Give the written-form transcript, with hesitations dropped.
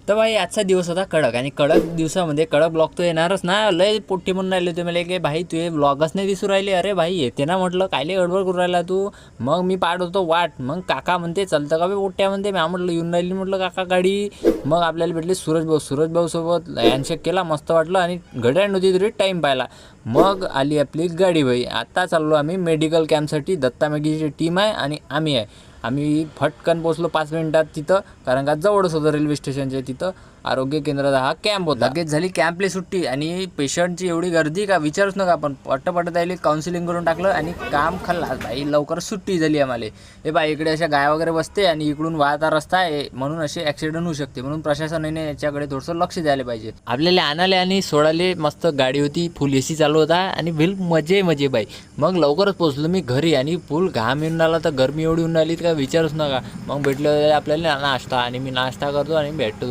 तर भाई आजचा दिवस होता कडक आणि कडक दिवसामध्ये कडक ब्लॉग तर येणारच ना. लय पोट्टी म्हणून राहिले होते मला की भाई तुझे ब्लॉगच नाही दिसू राहिले. अरे भाई येते ना म्हटलं, कायले गडबड करून राहिला तू. मग मी पाहत होतो वाट. मग काका म्हणते चलतं का बे पोट्ट्या म्हणते. मी म्हटलं येऊन राहिली म्हटलं काका गाडी. मग आपल्याला भेटले सूरज भाऊ सोबत हँडशेक केला, मस्त वाटलं आणि घड्याळ नव्हती तरी टाईम पाहिला. मग आली आपली गाडी भाई. आता चाललो आम्ही मेडिकल कॅम्पसाठी. दत्ता मॅगीची टीम आहे आणि आम्ही आहे. आम्ही फटकन पोचलो 5 मिनिटात तिथं, कारण का जवळच होतं रेल्वे स्टेशनच्या तिथं. आरोग्य केंद्राचा हा कॅम्प होता. लगेच झाली कॅम्पले सुट्टी आणि पेशंटची एवढी गर्दी का विचारूच नका. आपण पट्ट त्याला काउन्सिलिंग करून टाकलं आणि काम खाल्ला भाई. लवकर सुट्टी झाली आम्हाला. हे बाई इकडे अशा गाय वगैरे बसते आणि इकडून वाहता रस्ता आहे, म्हणून असे ॲक्सिडेंट होऊ शकते. म्हणून प्रशासनाने याच्याकडे थोडंसं लक्ष द्यायला पाहिजे. आपल्याला आणाले आणि सोडाले मस्त गाडी होती, फुल AC चालू होता आणि बिल मजे बाई. मग लवकरच पोचलो मी घरी आणि फुल घाम येऊन आला. तर गरमी एवढी येऊन आली का विचारूच नका. मग भेटलं आपल्याला नाश्ता आणि मी नाश्ता करतो आणि भेटतो.